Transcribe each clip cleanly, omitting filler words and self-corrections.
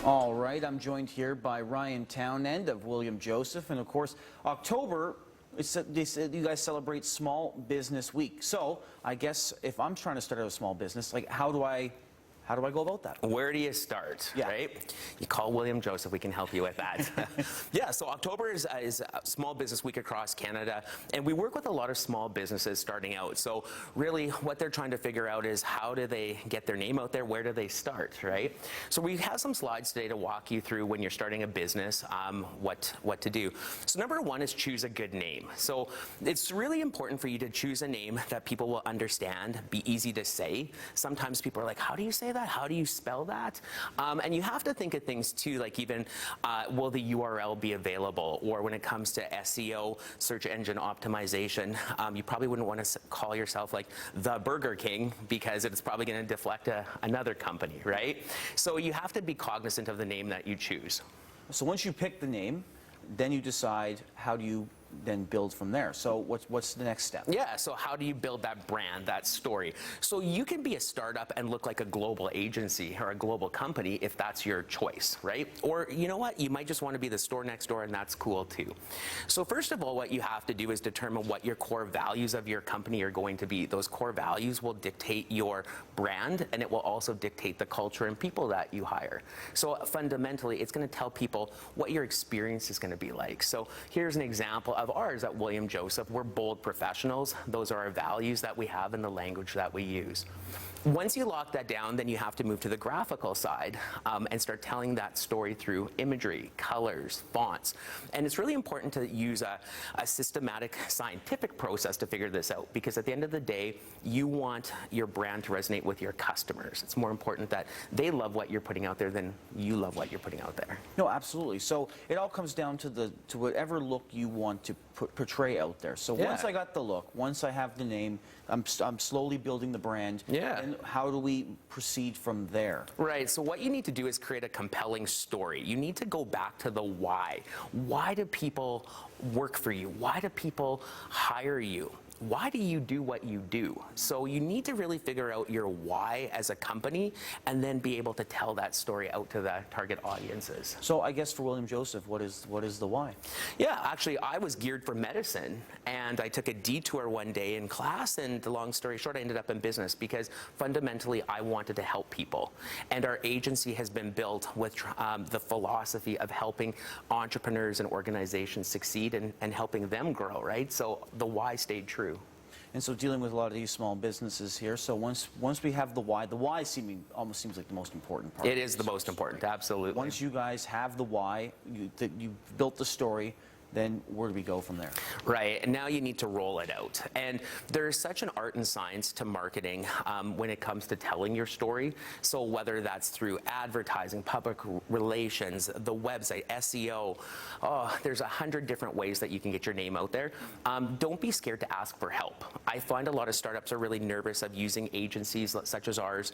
All right, I'm joined here by Ryan Townend of William Joseph, and of course, October, they said you guys celebrate Small Business Week. So I guess if I'm trying to start a small business, like how do I go about that? Where do you start, right? You call William Joseph, we can help you with that. Yeah, so October is a Small Business Week across Canada, and we work with a lot of small businesses starting out. So really what they're trying to figure out is how do they get their name out there, where do they start, right? So we have some slides today to walk you through when you're starting a business, what to do. So number one is choose a good name. So it's really important for you to choose a name that people will understand, be easy to say. Sometimes people are like, how do you say that? How do you spell that? And you have to think of things too, like even will the URL be available? Or when it comes to SEO, search engine optimization, you probably wouldn't want to call yourself like the Burger King because it's probably going to deflect another company, right? So you have to be cognizant of the name that you choose. So once you pick the name, then you decide how do you then build from there. So what's the next step? Yeah, so how do you build that brand, that story? So you can be a startup and look like a global agency or a global company if that's your choice, right? Or you know what, you might just want to be the store next door, and that's cool too. So first of all, what you have to do is determine what your core values of your company are going to be. Those core values will dictate your brand, and it will also dictate the culture and people that you hire. So fundamentally, it's going to tell people what your experience is going to be like. So here's an example of ours at William Joseph. We're bold professionals. Those are our values that we have in the language that we use. Once you lock that down, then you have to move to the graphical side and start telling that story through imagery, colors, fonts. And it's really important to use a systematic scientific process to figure this out, because at the end of the day, you want your brand to resonate with your customers. It's more important that they love what you're putting out there than you love what you're putting out there. No, absolutely. So it all comes down to whatever look you want to portray out there. So once I got the look, once I have the name, I'm slowly building the brand. Yeah. And how do we proceed from there? Right. So what you need to do is create a compelling story. You need to go back to the why. Why do people work for you? Why do people hire you? Why do you do what you do? So you need to really figure out your why as a company and then be able to tell that story out to the target audiences. So I guess for William Joseph, what is the why? Yeah, actually I was geared for medicine, and I took a detour one day in class, and the long story short, I ended up in business because fundamentally I wanted to help people. And our agency has been built with the philosophy of helping entrepreneurs and organizations succeed and helping them grow, right? So the why stayed true. And so dealing with a lot of these small businesses here, so once we have the why almost seems like the most important part. It is the most important, absolutely. Once you guys have the why, you built the story, then where do we go from there? Right, and now you need to roll it out. And there's such an art and science to marketing when it comes to telling your story. So whether that's through advertising, public relations, the website, SEO, there's 100 different ways that you can get your name out there. Don't be scared to ask for help. I find a lot of startups are really nervous of using agencies such as ours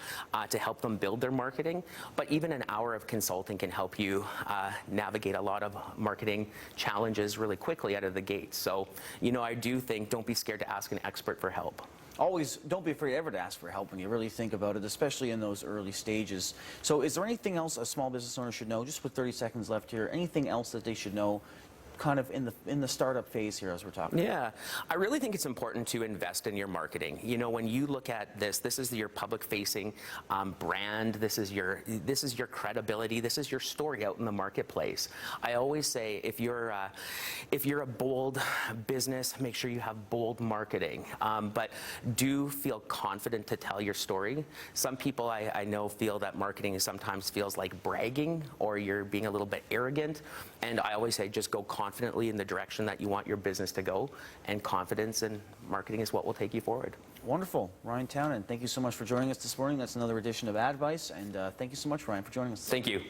to help them build their marketing, but even an hour of consulting can help you navigate a lot of marketing challenges really quickly out of the gate. So, you know, I do think don't be scared to ask an expert for help. Always don't be afraid ever to ask for help when you really think about it, especially in those early stages. So is there anything else a small business owner should know, just with 30 seconds left here, anything else that they should know kind of in the startup phase here as we're talking? Yeah, I really think it's important to invest in your marketing. You know, when you look at this is your public-facing brand. This is your credibility. This is your story out in the marketplace. I always say if you're a bold business, make sure you have bold marketing. But do feel confident to tell your story. Some people I know feel that marketing sometimes feels like bragging, or you're being a little bit arrogant. And I always say just go confidently in the direction that you want your business to go, and confidence in marketing is what will take you forward. Wonderful. Ryan Townend, thank you so much for joining us this morning. That's another edition of ADvice, and thank you so much, Ryan, for joining us. Thank you.